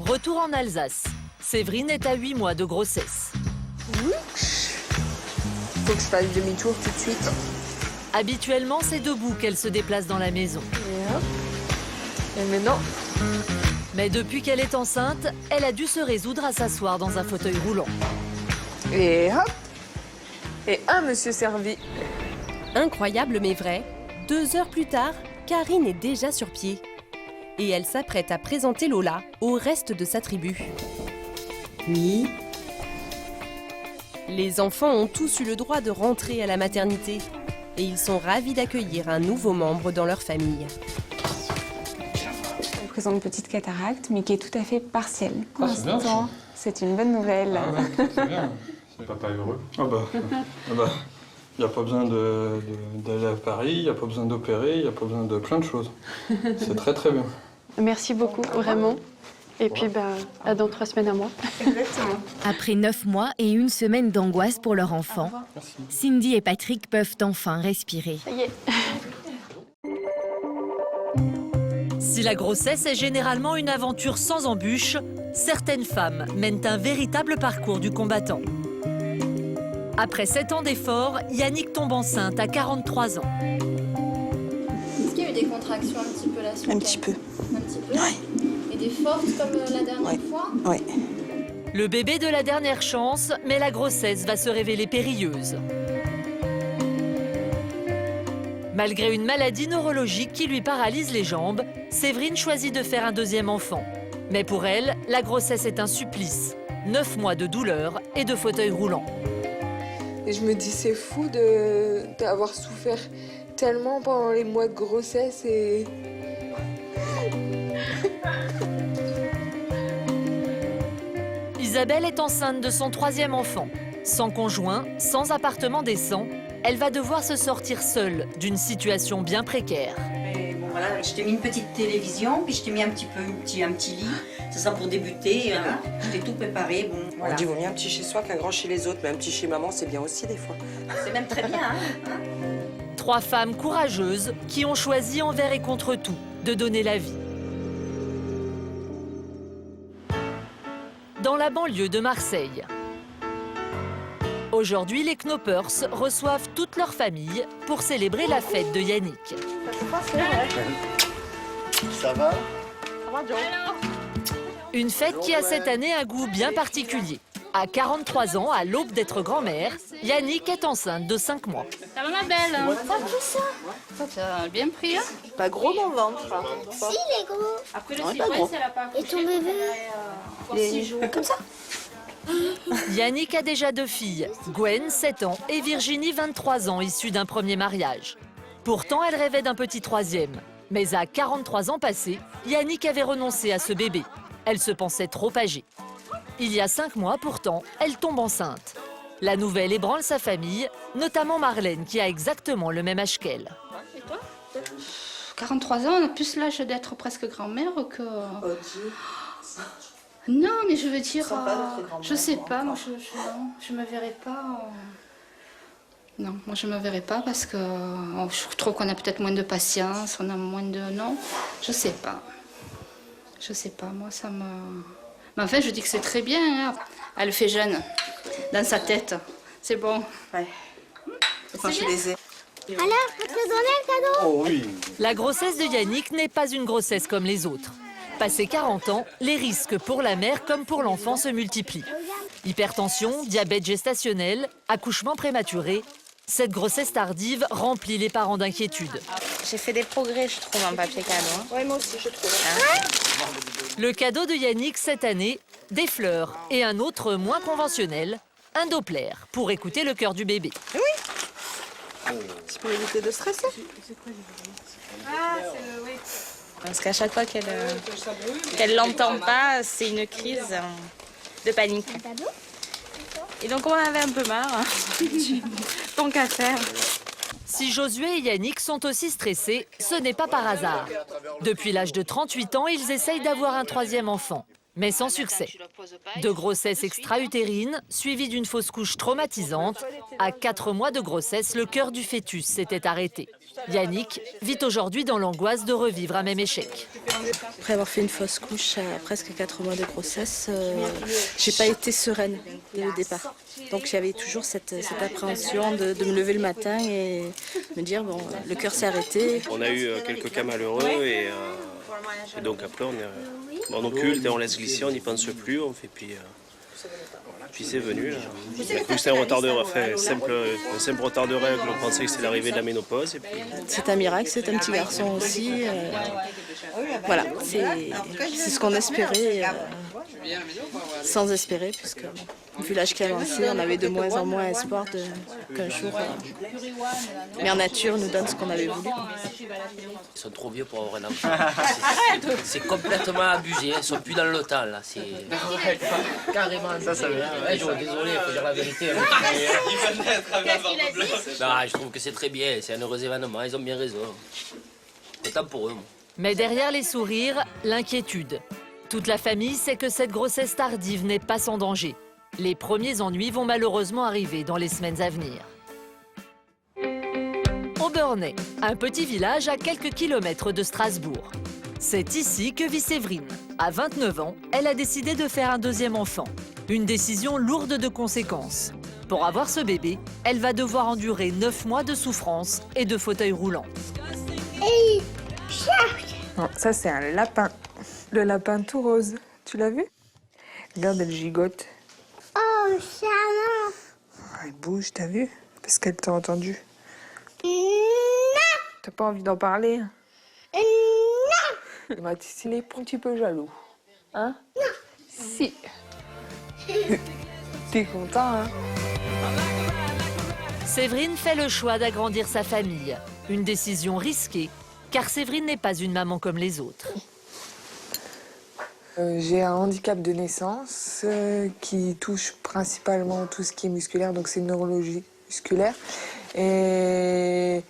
Retour en Alsace. Séverine est à 8 mois de grossesse. Faut que je fasse demi-tour tout de suite. Habituellement, c'est debout qu'elle se déplace dans la maison. Et hop. Et maintenant, Mais depuis qu'elle est enceinte, elle a dû se résoudre à s'asseoir dans un fauteuil roulant. et hop. Et un monsieur servi. Incroyable mais vrai, 2 heures plus tard, Karine est déjà sur pied. Et elle s'apprête à présenter Lola au reste de sa tribu. Oui. Les enfants ont tous eu le droit de rentrer à la maternité. Et ils sont ravis d'accueillir un nouveau membre dans leur famille. On présente une petite cataracte, mais qui est tout à fait partielle. Pour c'est bien, l'instant, c'est une bonne nouvelle. Ah ouais, c'est bien. C'est papa heureux. Ah bah, il n'y a pas besoin d'aller à Paris, il n'y a pas besoin d'opérer, il n'y a pas besoin de plein de choses. C'est très très bien. Merci beaucoup, vraiment. Et puis, à dans 3 semaines à moi. Exactement. Après 9 mois et 1 semaine d'angoisse pour leur enfant, Cindy et Patrick peuvent enfin respirer. Ça y est. Si la grossesse est généralement une aventure sans embûches, certaines femmes mènent un véritable parcours du combattant. Après 7 ans d'efforts, Yannick tombe enceinte à 43 ans. Est-ce qu'il y a eu des contractions un petit peu là ce Un week-end? petit peu. Un petit peu? Oui. Et des fortes comme la dernière fois? Oui. Le bébé de la dernière chance, mais la grossesse va se révéler périlleuse. Malgré une maladie neurologique qui lui paralyse les jambes, Séverine choisit de faire un deuxième enfant. Mais pour elle, la grossesse est un supplice. 9 mois de douleur et de fauteuil roulant. Et je me dis, c'est fou d'avoir souffert tellement pendant les mois de grossesse et... Isabelle est enceinte de son 3e enfant. Sans conjoint, sans appartement décent, elle va devoir se sortir seule d'une situation bien précaire. Mais bon, voilà, je t'ai mis une petite télévision, puis je t'ai mis un petit lit. Ça sera pour débuter. Hein. Je t'ai tout préparé. Bon, voilà. On dit vaut mieux un petit chez soi qu'un grand chez les autres, mais un petit chez maman, c'est bien aussi des fois. C'est même très bien. Hein. 3 femmes courageuses qui ont choisi envers et contre tout de donner la vie. Dans la banlieue de Marseille. Aujourd'hui, les Knoppers reçoivent toute leur famille pour célébrer la fête de Yannick. Ça va? Une fête qui a cette année un goût bien particulier. À 43 ans, à l'aube d'être grand-mère, Yannick est enceinte de 5 mois. Ça va ma belle? Ça t'a bien pris, hein? Pas gros mon ventre. Si, il est gros. Après le Non, cyprès, pas gros. elle a pas accouché. Et ton bébé Pour 6 jours. Comme ça. Yannick a déjà 2 filles, Gwen, 7 ans, et Virginie, 23 ans, issues d'un premier mariage. Pourtant, elle rêvait d'un petit 3e. Mais à 43 ans passés, Yannick avait renoncé à ce bébé. Elle se pensait trop âgée. Il y a 5 mois, pourtant, elle tombe enceinte. La nouvelle ébranle sa famille, notamment Marlène, qui a exactement le même âge qu'elle. Et toi? 43 ans, on a plus l'âge d'être presque grand-mère que... Non, mais je veux dire, je sais pas, moi je me verrais pas. Non, moi je me verrais pas parce que je trouve qu'on a peut-être moins de patience, on a moins de. Non, je sais pas. Je sais pas, moi ça me. Mais enfin, je dis que c'est très bien, hein. Elle fait jeune, dans sa tête. C'est bon. Ouais. Enfin, je les ai. Alors, faut te donner le cadeau? Oh oui. La grossesse de Yannick n'est pas une grossesse comme les autres. Passé 40 ans, les risques pour la mère comme pour l'enfant se multiplient. Hypertension, diabète gestationnel, accouchement prématuré. Cette grossesse tardive remplit les parents d'inquiétude. J'ai fait des progrès, je trouve, en papier cadeau. Oui, moi aussi, je trouve. Le cadeau de Yannick cette année, des fleurs et un autre moins conventionnel, un Doppler pour écouter le cœur du bébé. Oui. C'est pour éviter de stresser. Oui. Parce qu'à chaque fois qu'elle l'entend pas, c'est une crise de panique. Et donc on en avait un peu marre. Tant qu'à faire. Si Josué et Yannick sont aussi stressés, ce n'est pas par hasard. Depuis l'âge de 38 ans, ils essayent d'avoir un 3e enfant, mais sans succès. De grossesse extra-utérine, suivie d'une fausse couche traumatisante. À 4 mois de grossesse, le cœur du fœtus s'était arrêté. Yannick vit aujourd'hui dans l'angoisse de revivre un même échec. Après avoir fait une fausse couche à presque 4 mois de grossesse, j'ai pas été sereine dès le départ. Donc j'avais toujours cette appréhension de me lever le matin et me dire bon, le cœur s'est arrêté. On a eu quelques cas malheureux et donc après on occulte et on laisse glisser, on n'y pense plus, on fait puis c'est venu. Là. On a cru que c'était un simple retard de règles, on pensait que c'était l'arrivée de la ménopause. Et puis... C'est un miracle, c'est un petit garçon aussi. Voilà, c'est ce qu'on espérait, sans espérer, puisque vu l'âge qui avançait, on avait de moins en moins espoir qu'un jour Mère Nature nous donne ce qu'on avait voulu. Ils sont trop vieux pour avoir un enfant. C'est complètement abusé, ils sont plus dans le temps là. C'est carrément abusé. Désolé, il faut dire la vérité. Non, je trouve que c'est très bien, c'est un heureux événement, ils ont bien raison. Autant pour eux. Moi. Mais derrière les sourires, l'inquiétude. Toute la famille sait que cette grossesse tardive n'est pas sans danger. Les premiers ennuis vont malheureusement arriver dans les semaines à venir. Obernai, un petit village à quelques kilomètres de Strasbourg. C'est ici que vit Séverine. À 29 ans, elle a décidé de faire un deuxième enfant. Une décision lourde de conséquences. Pour avoir ce bébé, elle va devoir endurer 9 mois de souffrance et de fauteuil roulant. Non, ça c'est un lapin. Le lapin tout rose. Tu l'as vu? Regarde, elle gigote. Oh, chaman. Elle bouge, t'as vu? Parce qu'elle t'a entendu. Non. T'as pas envie d'en parler? Non. Mathis, il est un petit peu jaloux. Hein? Non. Si. T'es content, hein? Séverine fait le choix d'agrandir sa famille. Une décision risquée, car Séverine n'est pas une maman comme les autres. J'ai un handicap de naissance qui touche principalement tout ce qui est musculaire, donc c'est une neurologie musculaire. Et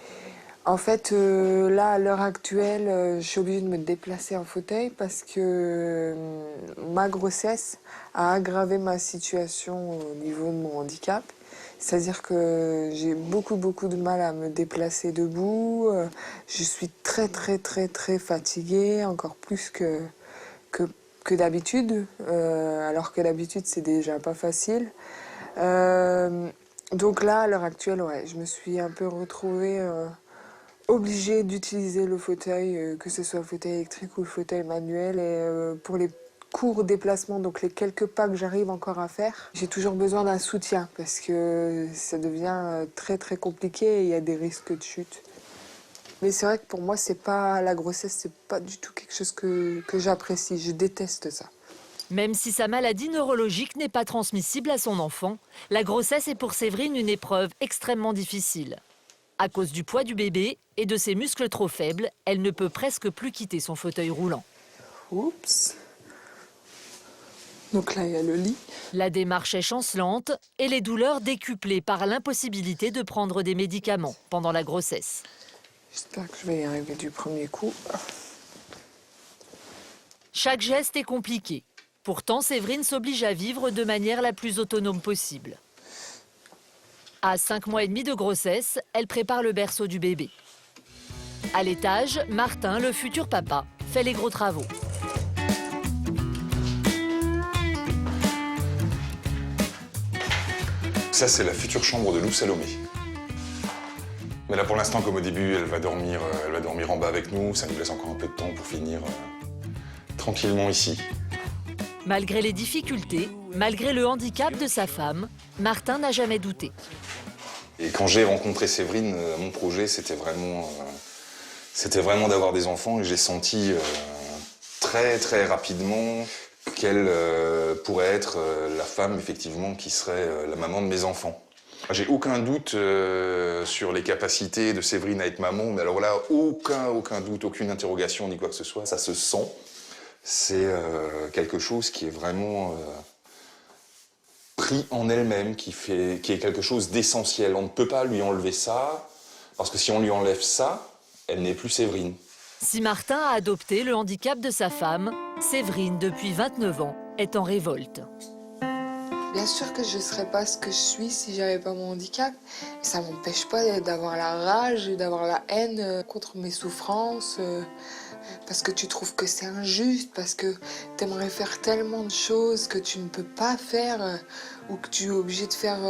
en fait, là, à l'heure actuelle, je suis obligée de me déplacer en fauteuil parce que ma grossesse a aggravé ma situation au niveau de mon handicap. C'est-à-dire que j'ai beaucoup de mal à me déplacer debout. Je suis très fatiguée, encore plus que d'habitude, alors que d'habitude c'est déjà pas facile. Donc là, à l'heure actuelle, ouais, je me suis un peu retrouvée obligée d'utiliser le fauteuil, que ce soit le fauteuil électrique ou le fauteuil manuel. Et pour les courts déplacements, donc les quelques pas que j'arrive encore à faire, j'ai toujours besoin d'un soutien parce que ça devient très compliqué et il y a des risques de chute. Mais c'est vrai que pour moi, c'est pas la grossesse, c'est pas du tout quelque chose que j'apprécie. Je déteste ça. Même si sa maladie neurologique n'est pas transmissible à son enfant, la grossesse est pour Séverine une épreuve extrêmement difficile. À cause du poids du bébé et de ses muscles trop faibles, elle ne peut presque plus quitter son fauteuil roulant. Oups. Donc là, il y a le lit. La démarche est chancelante et les douleurs décuplées par l'impossibilité de prendre des médicaments pendant la grossesse. J'espère que je vais y arriver du premier coup. Chaque geste est compliqué. Pourtant, Séverine s'oblige à vivre de manière la plus autonome possible. À 5 mois et demi de grossesse, elle prépare le berceau du bébé. À l'étage, Martin, le futur papa, fait les gros travaux. Ça, c'est la future chambre de Lou Salomé. Mais là, pour l'instant, comme au début, elle va dormir en bas avec nous. Ça nous laisse encore un peu de temps pour finir tranquillement ici. Malgré les difficultés, malgré le handicap de sa femme, Martin n'a jamais douté. Et quand j'ai rencontré Séverine, mon projet, c'était vraiment d'avoir des enfants. Et j'ai senti très rapidement qu'elle pourrait être la femme, effectivement, qui serait la maman de mes enfants. J'ai aucun doute sur les capacités de Séverine à être maman, mais alors là, aucun doute, aucune interrogation ni quoi que ce soit. Ça se sent. C'est quelque chose qui est vraiment pris en elle-même, qui est quelque chose d'essentiel. On ne peut pas lui enlever ça, parce que si on lui enlève ça, elle n'est plus Séverine. Si Martin a adopté le handicap de sa femme, Séverine, depuis 29 ans, est en révolte. Bien sûr que je ne serais pas ce que je suis si j'avais pas mon handicap. Ça ne m'empêche pas d'avoir la rage, d'avoir la haine contre mes souffrances, parce que tu trouves que c'est injuste, parce que tu aimerais faire tellement de choses que tu ne peux pas faire ou que tu es obligé de faire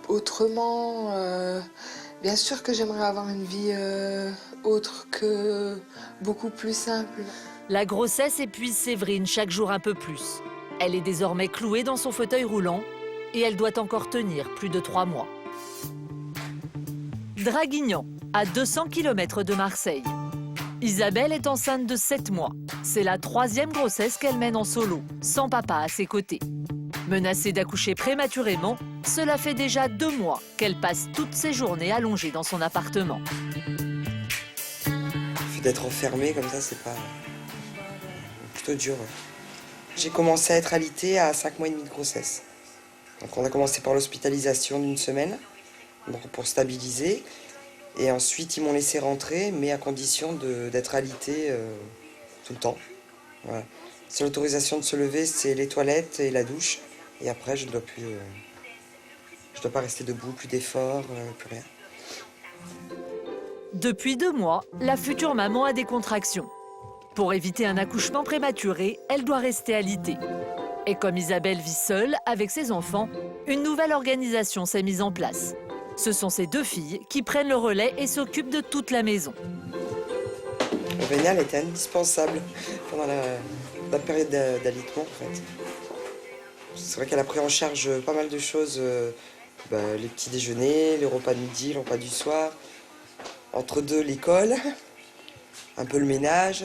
autrement. Bien sûr que j'aimerais avoir une vie autre que beaucoup plus simple. La grossesse épuise Séverine chaque jour un peu plus. Elle est désormais clouée dans son fauteuil roulant et elle doit encore tenir plus de 3 mois. Draguignan, à 200 km de Marseille. Isabelle est enceinte de 7 mois. C'est la 3e grossesse qu'elle mène en solo, sans papa à ses côtés. Menacée d'accoucher prématurément, cela fait déjà 2 mois qu'elle passe toutes ses journées allongée dans son appartement. Le fait d'être enfermée comme ça, c'est pas... plutôt dur. Ouais. J'ai commencé à être alitée à 5 mois et demi de grossesse. Donc on a commencé par l'hospitalisation d'1 semaine, donc pour stabiliser. Et ensuite, ils m'ont laissé rentrer, mais à condition d'être alitée tout le temps. Voilà. C'est l'autorisation de se lever, c'est les toilettes et la douche. Et après, je ne dois plus... je dois pas rester debout, plus d'efforts, plus rien. Depuis 2 mois, la future maman a des contractions. Pour éviter un accouchement prématuré, elle doit rester alitée. Et comme Isabelle vit seule avec ses enfants, une nouvelle organisation s'est mise en place. Ce sont ses 2 filles qui prennent le relais et s'occupent de toute la maison. Vénial était indispensable pendant la période d'alitement, en fait. C'est vrai qu'elle a pris en charge pas mal de choses, les petits déjeuners, les repas de midi, le repas du soir. Entre deux, l'école, un peu le ménage.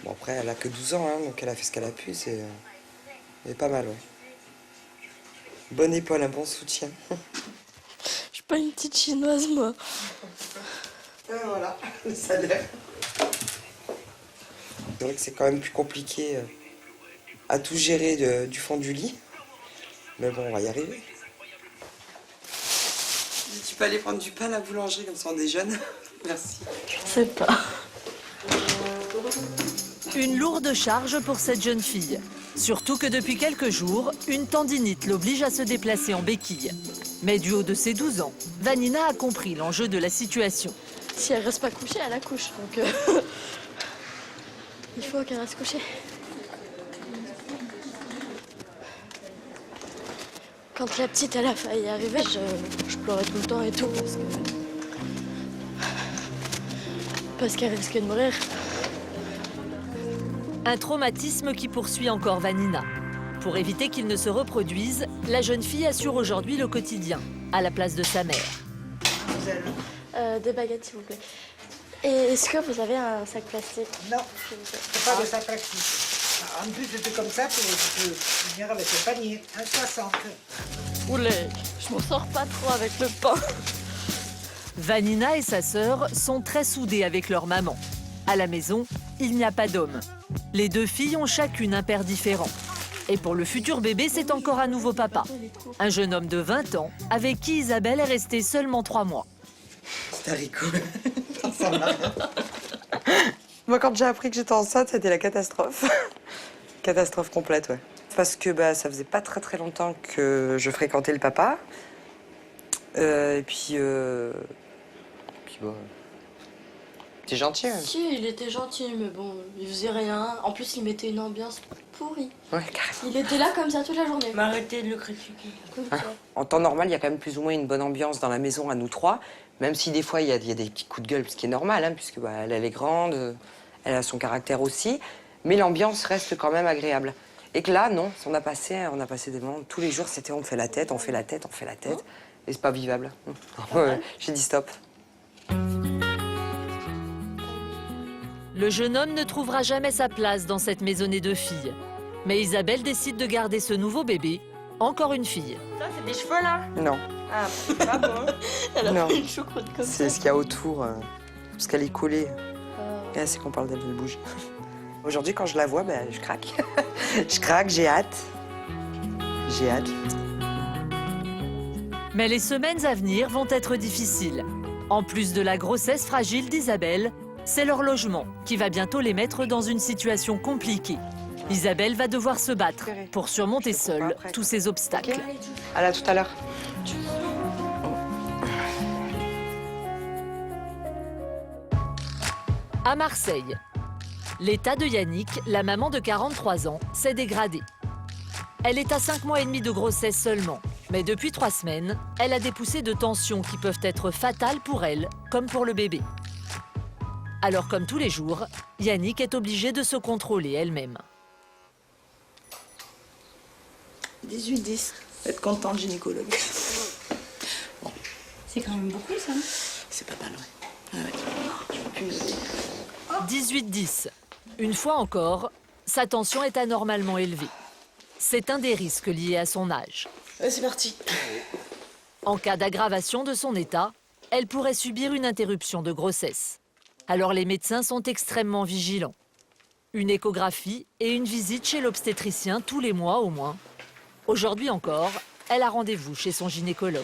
Bon, après, elle a que 12 ans, hein, donc elle a fait ce qu'elle a pu, c'est pas mal, ouais. Bonne épaule, un bon soutien. Je suis pas une petite chinoise, moi. Voilà, le salaire. C'est vrai que c'est quand même plus compliqué à tout gérer du fond du lit. Mais bon, on va y arriver. Tu peux aller prendre du pain à la boulangerie, comme ça on déjeune. Merci. Je sais pas. Une lourde charge pour cette jeune fille. Surtout que depuis quelques jours, une tendinite l'oblige à se déplacer en béquille. Mais du haut de ses 12 ans, Vanina a compris l'enjeu de la situation. Si elle reste pas couchée, elle accouche. Donc il faut qu'elle reste couchée. Quand la petite elle a failli arriver, je pleurais tout le temps et tout parce qu'elle risquait de mourir. Un traumatisme qui poursuit encore Vanina. Pour éviter qu'il ne se reproduise, la jeune fille assure aujourd'hui le quotidien, à la place de sa mère. Des baguettes, s'il vous plaît. Et est-ce que vous avez un sac plastique? Non, pas de sac plastique. En plus, c'était comme ça que je peux venir avec le panier, 1,60. Oulé, je m'en sors pas trop avec le pain. Vanina et sa sœur sont très soudées avec leur maman. À la maison, il n'y a pas d'homme. Les 2 filles ont chacune un père différent. Et pour le futur bébé, c'est encore un nouveau papa. Un jeune homme de 20 ans, avec qui Isabelle est restée seulement 3 mois. C'est haricot. Moi, quand j'ai appris que j'étais enceinte, c'était la catastrophe. Catastrophe complète, ouais. Parce que ça faisait pas très longtemps que je fréquentais le papa. Et puis bon... T'es gentil, hein. Si, il était gentil, mais bon, il faisait rien. En plus, il mettait une ambiance pourrie. Ouais, carrément. Il était là comme ça toute la journée. Mais arrêtez de le critiquer. En temps normal, il y a quand même plus ou moins une bonne ambiance dans la maison à nous 3. Même si des fois, il y a des petits coups de gueule, ce qui est normal, hein, puisque elle est grande, elle a son caractère aussi. Mais l'ambiance reste quand même agréable. Et que là, non, on a passé des moments, tous les jours, c'était on fait la tête, on fait la tête, on fait la tête. Et c'est pas vivable. J'ai dit stop. Le jeune homme ne trouvera jamais sa place dans cette maisonnée de filles. Mais Isabelle décide de garder ce nouveau bébé, encore une fille. Ça, c'est des cheveux, là? Non. Ah, pas bon. Elle a Non. fait une choucroute comme ça. C'est ce qu'il y a autour, parce qu'elle est collée. Et c'est qu'on parle d'elle, elle bouge. Aujourd'hui, quand je la vois, je craque. Je craque, j'ai hâte. J'ai hâte. Mais les semaines à venir vont être difficiles. En plus de la grossesse fragile d'Isabelle, c'est leur logement qui va bientôt les mettre dans une situation compliquée. Isabelle va devoir se battre pour surmonter seule tous ces obstacles. À là, tout à l'heure. À Marseille, l'état de Yannick, la maman de 43 ans, s'est dégradé. Elle est à 5 mois et demi de grossesse seulement. Mais depuis 3 semaines, elle a des poussées de tension qui peuvent être fatales pour elle, comme pour le bébé. Alors, comme tous les jours, Yannick est obligée de se contrôler elle-même. 18-10. Être content, gynécologue. Bon. C'est quand même beaucoup, ça. C'est pas mal, ouais. Je peux plus noter. 18-10. Une fois encore, sa tension est anormalement élevée. C'est un des risques liés à son âge. C'est parti. En cas d'aggravation de son état, elle pourrait subir une interruption de grossesse. Alors les médecins sont extrêmement vigilants. Une échographie et une visite chez l'obstétricien tous les mois au moins. Aujourd'hui encore, elle a rendez-vous chez son gynécologue.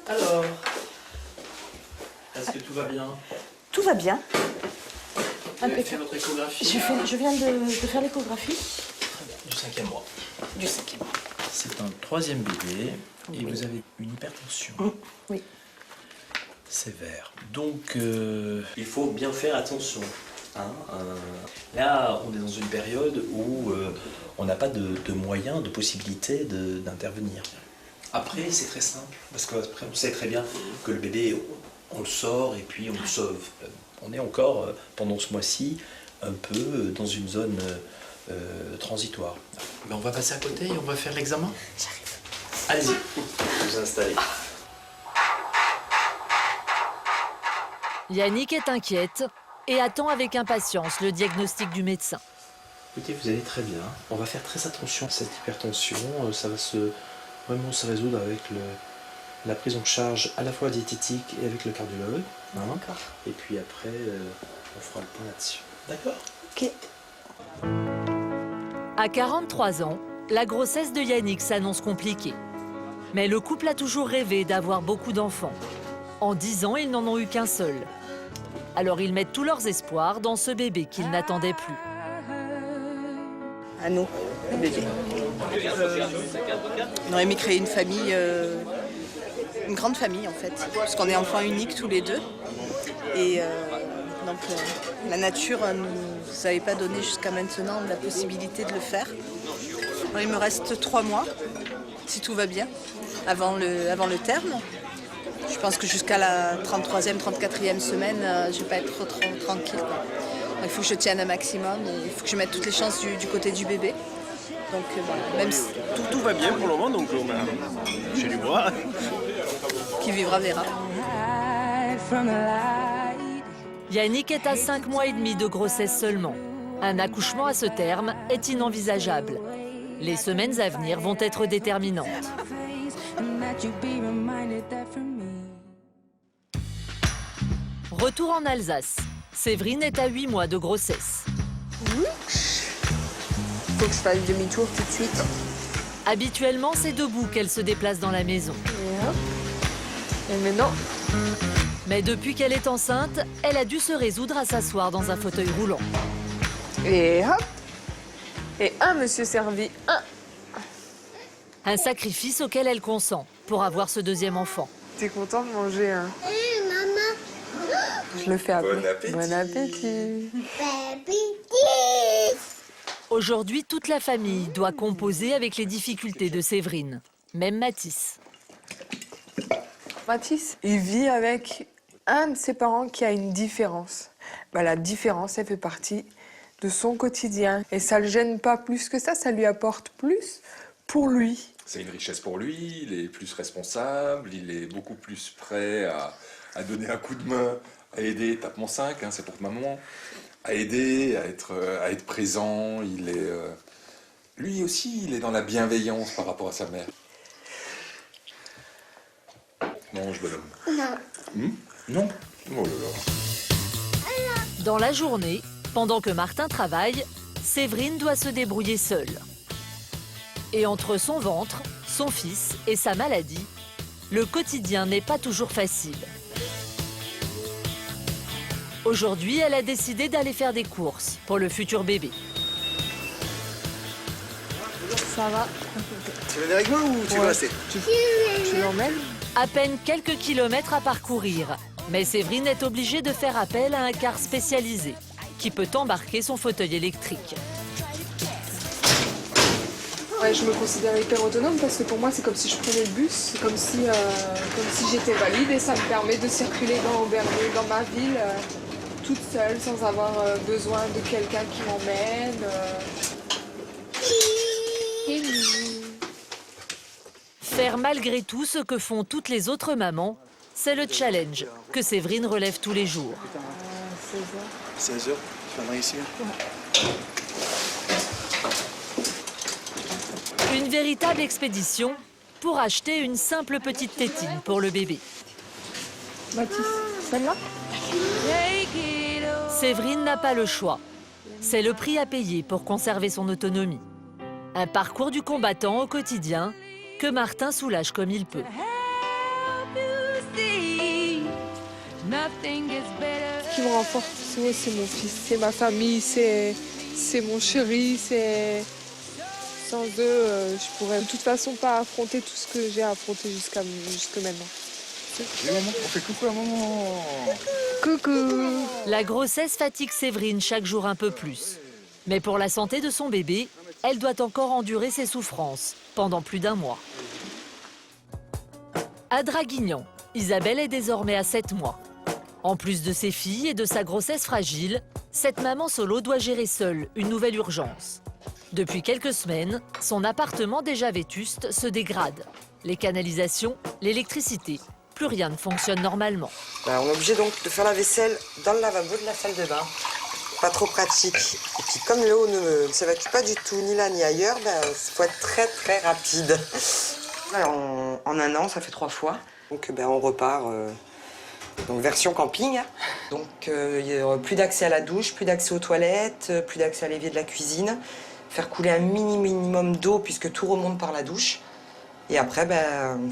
Alors, est-ce que tout va bien? Tout va bien. Vous avez fait votre échographie? Je viens de faire l'échographie. Du 5e mois. Du 5e mois. C'est un 3e bébé et vous avez une hypertension. Oui. Sévère. Donc, il faut bien faire attention. Là, on est dans une période où on n'a pas de moyens, de possibilités d'intervenir. Après, c'est très simple, parce qu'après, on sait très bien que le bébé, on le sort et puis on le sauve. On est encore, pendant ce mois-ci, un peu dans une zone transitoire. Mais on va passer à côté et on va faire l'examen. J'arrive. Allez-y, vous installez. Yannick est inquiète et attend avec impatience le diagnostic du médecin. Écoutez, vous allez très bien. On va faire très attention à cette hypertension. Ça va vraiment se résoudre avec la prise en charge à la fois diététique et avec le cardiologue. D'accord. Et puis après, on fera le point là-dessus. D'accord? Ok. À 43 ans, la grossesse de Yannick s'annonce compliquée. Mais le couple a toujours rêvé d'avoir beaucoup d'enfants. En 10 ans, ils n'en ont eu qu'un seul. Alors ils mettent tous leurs espoirs dans ce bébé qu'ils n'attendaient plus. À nous, le bébé. On aurait aimé créer une famille, une grande famille en fait, parce qu'on est enfants uniques tous les deux. Et donc la nature ne nous avait pas donné jusqu'à maintenant la possibilité de le faire. Alors, il me reste 3 mois, si tout va bien, avant le terme. Je pense que jusqu'à la 33e, 34e semaine, je ne vais pas être trop tranquille. Quoi. Donc, il faut que je tienne un maximum, et il faut que je mette toutes les chances du côté du bébé. Donc voilà, même si Tout va bien pour le moment, donc j'ai du bois. qui vivra verra. Yannick est à 5 mois et demi de grossesse seulement. Un accouchement à ce terme est inenvisageable. Les semaines à venir vont être déterminantes. Retour en Alsace. Séverine est à 8 mois de grossesse. Faut que je fasse demi-tour tout de suite. Habituellement, c'est debout qu'elle se déplace dans la maison. Et maintenant, Mais depuis qu'elle est enceinte, elle a dû se résoudre à s'asseoir dans un fauteuil roulant. et hop. Et un monsieur servi, un. Un sacrifice auquel elle consent pour avoir ce deuxième enfant. T'es content de manger, hein? Je le fais après. Bon appétit. Bon appétit. Aujourd'hui, toute la famille doit composer avec les difficultés de Séverine. Même Mathis. Mathis, il vit avec un de ses parents qui a une différence. Bah, la différence, elle fait partie de son quotidien. Et ça le gêne pas plus que ça lui apporte plus pour lui. C'est une richesse pour lui, il est plus responsable, il est beaucoup plus prêt à donner un coup de main, à aider, tape mon 5, c'est pour maman, à aider, à être présent. Il est, lui aussi, il est dans la bienveillance par rapport à sa mère. Mange, bonhomme. Non. Non. Oh là là. Dans la journée, pendant que Martin travaille, Séverine doit se débrouiller seule. Et entre son ventre, son fils et sa maladie, le quotidien n'est pas toujours facile. Aujourd'hui, elle a décidé d'aller faire des courses pour le futur bébé. Ça va. Tu veux venir avec moi ou tu veux rester? Tu l'emmènes? À peine quelques kilomètres à parcourir, mais Séverine est obligée de faire appel à un car spécialisé qui peut embarquer son fauteuil électrique. Ouais, je me considère hyper autonome parce que pour moi c'est comme si je prenais le bus, c'est comme si j'étais valide et ça me permet de circuler dans ma ville toute seule sans avoir besoin de quelqu'un qui m'emmène. Faire malgré tout ce que font toutes les autres mamans, c'est le challenge que Séverine relève tous les jours. 16h. 16h, tu viendras ici. Une véritable expédition pour acheter une simple petite tétine pour le bébé. Mathis, celle-là? Séverine n'a pas le choix. C'est le prix à payer pour conserver son autonomie. Un parcours du combattant au quotidien que Martin soulage comme il peut. Ce qui me rend forte, c'est mon fils, c'est ma famille, c'est mon chéri, c'est... Sans eux, je pourrais de toute façon pas affronter tout ce que j'ai affronté jusque maintenant. Maman, on fait coucou à maman. Coucou. La grossesse fatigue Séverine chaque jour un peu plus. Mais pour la santé de son bébé, elle doit encore endurer ses souffrances pendant plus d'1 mois. À Draguignan, Isabelle est désormais à 7 mois. En plus de ses filles et de sa grossesse fragile, cette maman solo doit gérer seule une nouvelle urgence. Depuis quelques semaines, son appartement déjà vétuste se dégrade. Les canalisations, l'électricité, plus rien ne fonctionne normalement. On est obligé donc de faire la vaisselle dans le lavabo de la salle de bain. Pas trop pratique. Et puis comme l'eau ne s'évacue pas du tout, ni là ni ailleurs, il faut être très très rapide. Alors, en 1 an, ça fait 3 fois. Donc on repart, donc version camping. Donc il n'y aura plus d'accès à la douche, plus d'accès aux toilettes, plus d'accès à l'évier de la cuisine. Faire couler un minimum d'eau puisque tout remonte par la douche. Et après,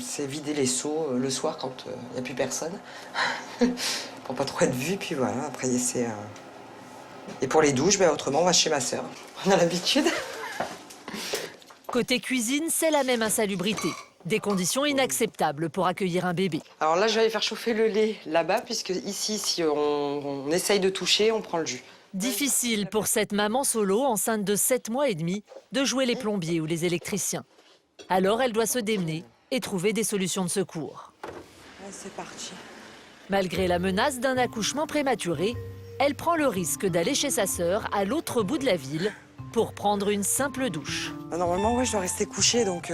c'est vider les seaux le soir quand il n'y a plus personne. Pour pas trop être vu, puis voilà, après c'est... Et pour les douches, autrement, on va chez ma sœur. On a l'habitude. Côté cuisine, c'est la même insalubrité. Des conditions inacceptables pour accueillir un bébé. Alors là, je vais aller faire chauffer le lait là-bas, puisque ici, si on essaye de toucher, on prend le jus. Difficile pour cette maman solo, enceinte de 7 mois et demi, de jouer les plombiers ou les électriciens. Alors elle doit se démener et trouver des solutions de secours. Ouais, c'est parti. Malgré la menace d'un accouchement prématuré, elle prend le risque d'aller chez sa sœur à l'autre bout de la ville pour prendre une simple douche. Normalement, ouais, je dois rester couchée, donc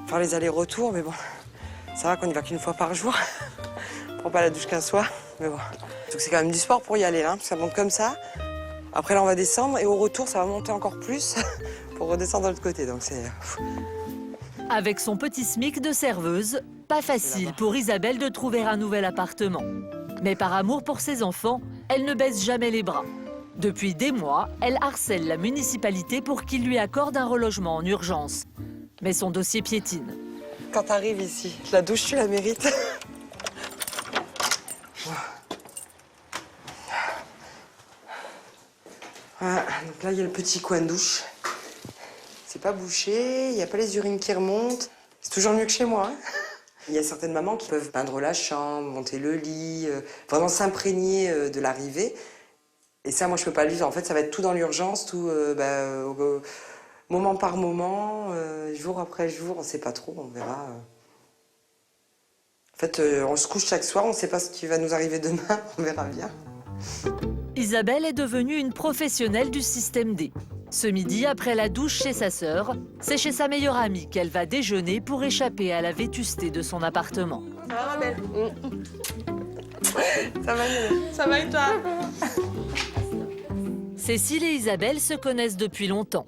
faire les allers-retours, mais bon, ça va qu'on y va qu'1 fois par jour. On prend pas la douche qu'un soir, mais bon. Donc c'est quand même du sport pour y aller, là, parce que ça monte comme ça. Après là, on va descendre et au retour, ça va monter encore plus pour redescendre de l'autre côté, donc c'est... Avec son petit SMIC de serveuse, pas facile pour Isabelle de trouver un nouvel appartement. Mais par amour pour ses enfants, elle ne baisse jamais les bras. Depuis des mois, elle harcèle la municipalité pour qu'il lui accorde un relogement en urgence. Mais son dossier piétine. Quand t'arrives ici, la douche, tu la mérites. Voilà, donc là, il y a le petit coin de douche. C'est pas bouché, il n'y a pas les urines qui remontent. C'est toujours mieux que chez moi. Hein. Il y a certaines mamans qui peuvent peindre la chambre, monter le lit, vraiment s'imprégner de l'arrivée. Et ça, moi, je peux pas le vivre. En fait, ça va être tout dans l'urgence, tout moment par moment, jour après jour, on sait pas trop, on verra. En fait, on se couche chaque soir, on sait pas ce qui va nous arriver demain, on verra bien. Isabelle est devenue une professionnelle du système D. Ce midi, après la douche chez sa sœur, c'est chez sa meilleure amie qu'elle va déjeuner pour échapper à la vétusté de son appartement. Ça va, belle? Ça va, ça va et toi? Cécile et Isabelle se connaissent depuis longtemps.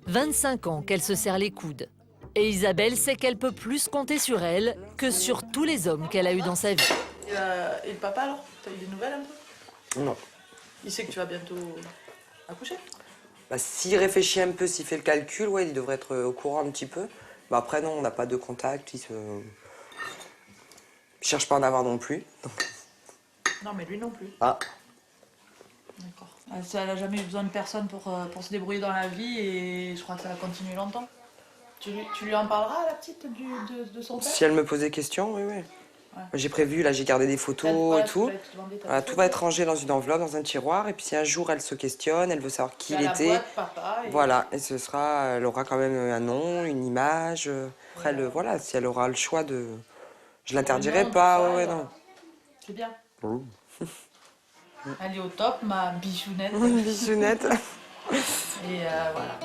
25 ans qu'elles se serrent les coudes. Et Isabelle sait qu'elle peut plus compter sur elle que sur tous les hommes qu'elle a eus dans sa vie. Et le papa alors? T'as eu des nouvelles un peu? Non. Il sait que tu vas bientôt accoucher? S'il réfléchit un peu, s'il fait le calcul, ouais, il devrait être au courant un petit peu. Après, non, on n'a pas de contact. Il cherche pas à en avoir non plus. Non, mais lui non plus. Ah, D'accord. Elle n'a jamais eu besoin de personne pour se débrouiller dans la vie et je crois que ça va continuer longtemps. Tu lui en parleras à la petite de son père? Si elle me pose des questions, oui, oui. Ouais. J'ai prévu, là j'ai gardé des photos et tout. Voilà, tout va être rangé dans une enveloppe, dans un tiroir. Et puis si un jour elle se questionne, elle veut savoir qui il était. Boîte, papa, et... Voilà, et elle aura quand même un nom, une image. Après, voilà, si elle aura le choix de... Je l'interdirai pas, ouais, non. C'est bien. Oh. Elle est au top, ma bichounette. Bichounette. Et voilà.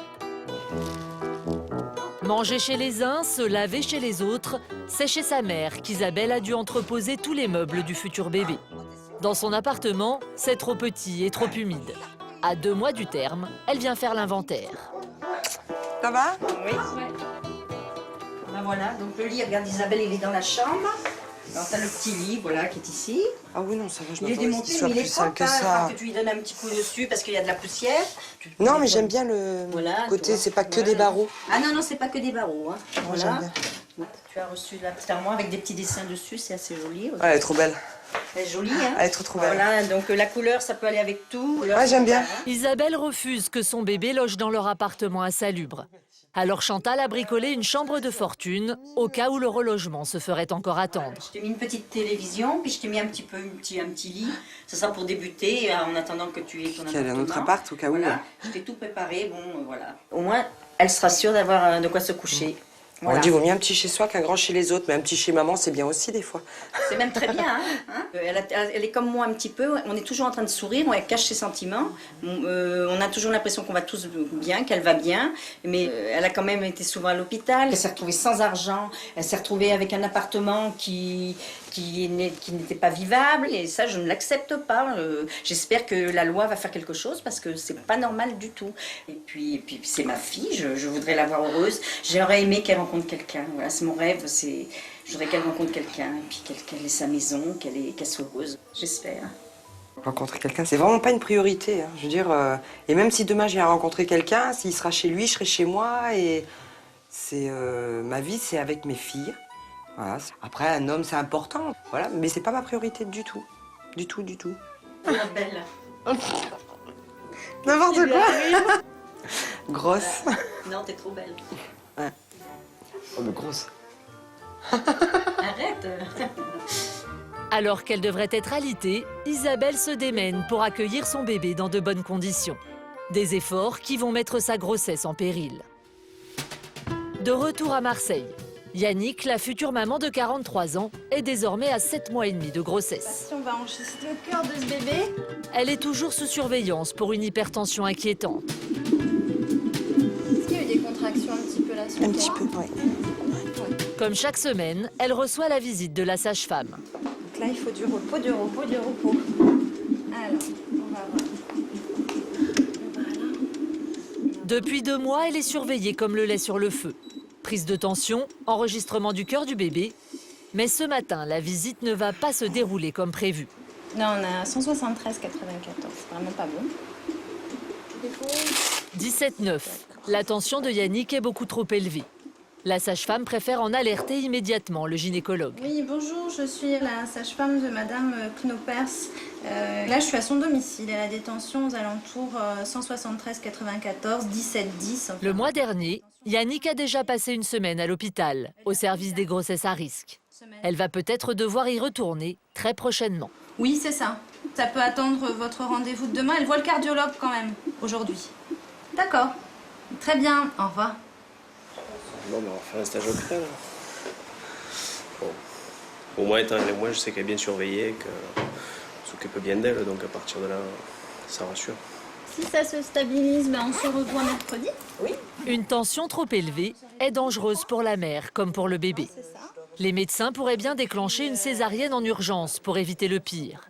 Manger chez les uns, se laver chez les autres, c'est chez sa mère qu'Isabelle a dû entreposer tous les meubles du futur bébé. Dans son appartement, c'est trop petit et trop humide. À 2 mois du terme, elle vient faire l'inventaire. Ça va? Oui. Ben voilà, donc le lit, regarde Isabelle, il est dans la chambre. Alors t'as le petit lit, voilà, qui est ici. Ah oui, non, ça va, je Il est démonté, mais il est propre, que ça. Que tu lui donnes un petit coup dessus parce qu'il y a de la poussière. Non, mais j'aime bien le côté, c'est pas que des barreaux. Ah non, non, c'est pas que des barreaux. Hein. Moi, voilà. j'aime bien. Tu as reçu la petite armoire avec des petits dessins dessus, c'est assez joli. Ouais, elle est trop belle. Elle est jolie, hein. Elle est trop belle. Voilà, donc la couleur, ça peut aller avec tout. Ouais, j'aime bien. Isabelle refuse que son bébé loge dans leur appartement insalubre. Alors Chantal a bricolé une chambre de fortune, au cas où le relogement se ferait encore attendre. Je t'ai mis une petite télévision, puis je t'ai mis un petit lit. Ça sera pour débuter, en attendant que tu aies ton appartement. Qu'il y ait un autre appart, au cas où. Voilà. Je t'ai tout préparé, bon, voilà. Au moins, elle sera sûre d'avoir de quoi se coucher. Voilà. On dit, vaut mieux un petit chez soi qu'un grand chez les autres, mais un petit chez maman, c'est bien aussi, des fois. C'est même très bien, hein. Elle est comme moi un petit peu, on est toujours en train de sourire, on cache ses sentiments. On a toujours l'impression qu'on va tous bien, qu'elle va bien, mais elle a quand même été souvent à l'hôpital. Elle s'est retrouvée sans argent, elle s'est retrouvée avec un appartement qui n'était pas vivable, et ça, je ne l'accepte pas. J'espère que la loi va faire quelque chose, parce que c'est pas normal du tout. Et puis c'est ma fille, je voudrais la voir heureuse. J'aurais aimé qu'elle rencontre quelqu'un. Voilà, c'est mon rêve, je voudrais qu'elle rencontre quelqu'un, et puis qu'elle ait sa maison, qu'elle soit heureuse. J'espère. Rencontrer quelqu'un, c'est vraiment pas une priorité. Hein. Je veux dire, et même si demain je viens rencontrer quelqu'un, s'il sera chez lui, je serai chez moi, et c'est ma vie, c'est avec mes filles. Voilà. Après, un homme, c'est important, voilà, mais c'est pas ma priorité du tout. Du tout, du tout. Elle est belle. N'importe quoi. Grosse. Non, t'es trop belle. Ouais. Oh, mais grosse. Arrête. Alors qu'elle devrait être alitée, Isabelle se démène pour accueillir son bébé dans de bonnes conditions. Des efforts qui vont mettre sa grossesse en péril. De retour à Marseille, Yannick, la future maman de 43 ans, est désormais à 7 mois et demi de grossesse. On va enregistrer le cœur de ce bébé. Elle est toujours sous surveillance pour une hypertension inquiétante. Est-ce qu'il y a eu des contractions un petit peu là sur Un petit peu, oui. Comme chaque semaine, elle reçoit la visite de la sage-femme. Donc là, il faut du repos, du repos, du repos. Alors, on va voir. Depuis 2 mois, elle est surveillée comme le lait sur le feu. Prise de tension, enregistrement du cœur du bébé. Mais ce matin, la visite ne va pas se dérouler comme prévu. Non, on a 173,94. C'est vraiment pas bon. 17,9. La tension de Yannick est beaucoup trop élevée. La sage-femme préfère en alerter immédiatement le gynécologue. Oui, bonjour, je suis la sage-femme de Madame Knopers. Là, je suis à son domicile. Elle a des tensions aux alentours 173,94, 17,10. Le mois dernier, Yannick a déjà passé une semaine à l'hôpital, au service des grossesses à risque. Elle va peut-être devoir y retourner très prochainement. Oui, c'est ça. Ça peut attendre votre rendez-vous de demain. Elle voit le cardiologue quand même, aujourd'hui. D'accord. Très bien, au revoir. Bon, ben, on va faire un stage au crème. Bon. Au moins, je sais qu'elle est bien surveillée, qu'on s'occupe bien d'elle, donc à partir de là, ça rassure. Si ça se stabilise, ben on se revoit mercredi. Oui. Une tension trop élevée est dangereuse pour la mère comme pour le bébé. Les médecins pourraient bien déclencher une césarienne en urgence pour éviter le pire.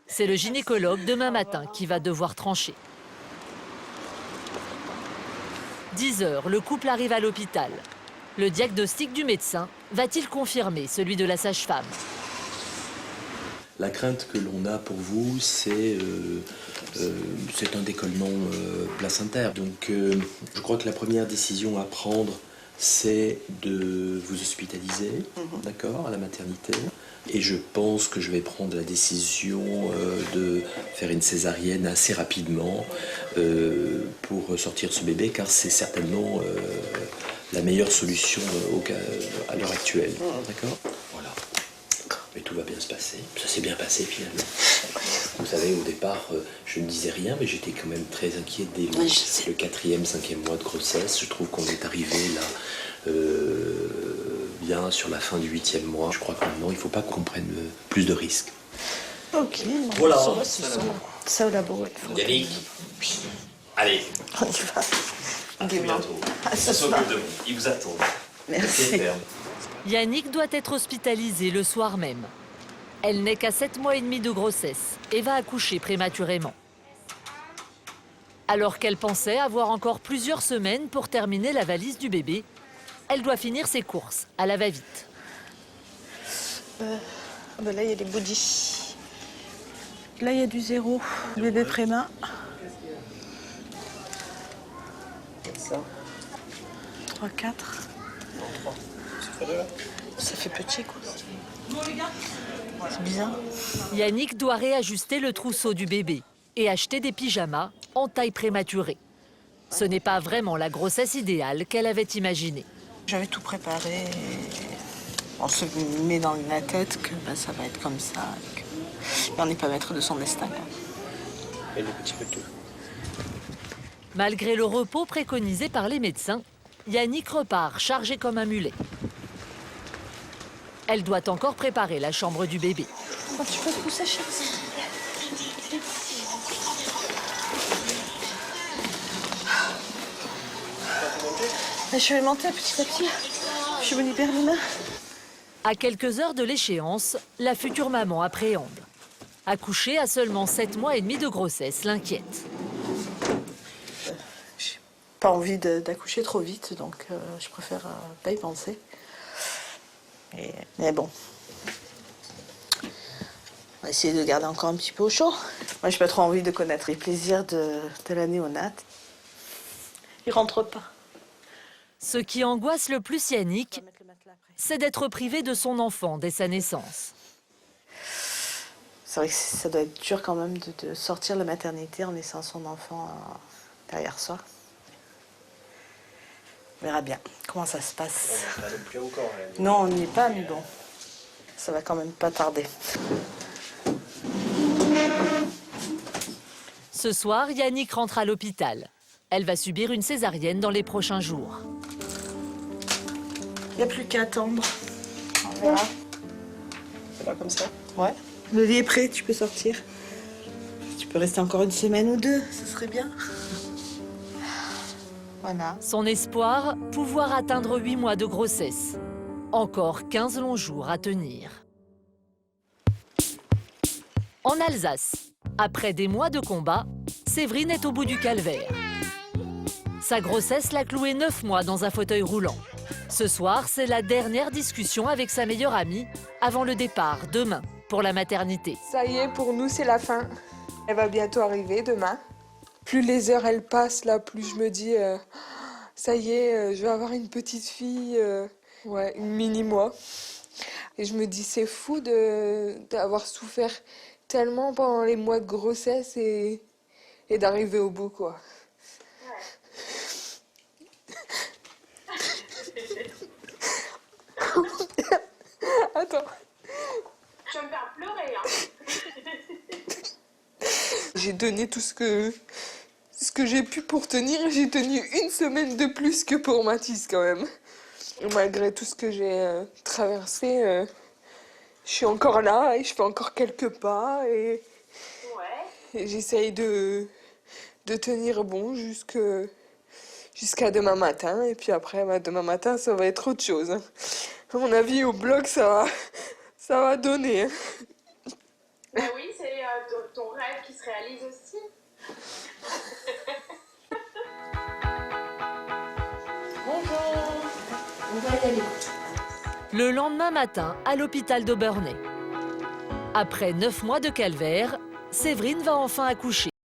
C'est le gynécologue demain matin qui va devoir trancher. 10 heures, le couple arrive à l'hôpital. Le diagnostic du médecin va-t-il confirmer celui de la sage-femme? La crainte que l'on a pour vous, c'est un décollement placentaire. Donc je crois que la première décision à prendre, c'est de vous hospitaliser, d'accord, à la maternité, Et je pense que je vais prendre la décision de faire une césarienne assez rapidement pour sortir ce bébé, car c'est certainement la meilleure solution à l'heure actuelle. D'accord ? Voilà. Mais tout va bien se passer. Ça s'est bien passé finalement. Vous savez, au départ, je ne disais rien, mais j'étais quand même très inquiet dès le 4e, 5e mois de grossesse. Je trouve qu'on est arrivé là bien sur la fin du 8e mois. Je crois que maintenant, il ne faut pas qu'on prenne plus de risques. Ok, voilà. Ça au labo. Yannick, allez. On y va. À très bientôt. On s'occupe de vous. Il vous attend. Merci. Yannick doit être hospitalisé le soir même. Elle n'est qu'à 7 mois et demi de grossesse et va accoucher prématurément. Alors qu'elle pensait avoir encore plusieurs semaines pour terminer la valise du bébé, elle doit finir ses courses à la va-vite. Là, il y a les body. Là, il y a du 0. Bébé préma. Ça. 3, 4. Ça fait petit, quoi. C'est bien. Yannick doit réajuster le trousseau du bébé et acheter des pyjamas en taille prématurée. Ce n'est pas vraiment la grossesse idéale qu'elle avait imaginée. J'avais tout préparé. Et on se met dans la tête que ça va être comme ça. Et on n'est pas maître de son destin. Et le petit peu tout. Malgré le repos préconisé par les médecins, Yannick repart chargé comme un mulet. Elle doit encore préparer la chambre du bébé. Tu peux pousser, chérie. Je vais monter petit à petit. Je me libère les mains. À quelques heures de l'échéance, la future maman appréhende. Accoucher à seulement 7 mois et demi de grossesse l'inquiète. J'ai pas envie d'accoucher trop vite, donc je préfère pas y penser. Mais bon, on va essayer de garder encore un petit peu au chaud. Moi, j'ai pas trop envie de connaître les plaisirs de la néonate. Il rentre pas. Ce qui angoisse le plus Yannick, c'est d'être privé de son enfant dès sa naissance. C'est vrai que ça doit être dur quand même de sortir de la maternité en laissant son enfant derrière soi. On verra bien comment ça se passe. On n'est pas non plus encore. Non, on n'y est pas, mais bon, ça va quand même pas tarder. Ce soir, Yannick rentre à l'hôpital. Elle va subir une césarienne dans les prochains jours. Il n'y a plus qu'à attendre. On verra. Ça va comme ça? Ouais. Le lit est prêt, tu peux sortir. Tu peux rester encore une semaine ou deux, ce serait bien. Voilà. Son espoir, pouvoir atteindre 8 mois de grossesse. Encore 15 longs jours à tenir. En Alsace, après des mois de combat, Séverine est au bout du calvaire. Sa grossesse l'a clouée 9 mois dans un fauteuil roulant. Ce soir, c'est la dernière discussion avec sa meilleure amie avant le départ, demain, pour la maternité. Ça y est, pour nous, c'est la fin. Elle va bientôt arriver demain. Plus les heures, elles passent, là, plus je me dis, ça y est, je vais avoir une petite fille, ouais, une mini-moi. Et je me dis, c'est fou d'avoir souffert tellement pendant les mois de grossesse et d'arriver au bout, quoi. Attends. Tu vas me faire pleurer, hein. J'ai donné tout ce que j'ai pu pour tenir. J'ai tenu une semaine de plus que pour Mathis, quand même. Et malgré tout ce que j'ai traversé, je suis encore là et je fais encore quelques pas. Et j'essaye de tenir bon jusqu'à demain matin. Et puis après, demain matin, ça va être autre chose. À mon avis, au bloc, ça va donner. Bah oui, c'est ton rêve qui se réalise aussi. Bonjour. On va y aller. Le lendemain matin, à l'hôpital d'Obernai. Après 9 mois de calvaire, Séverine va enfin accoucher.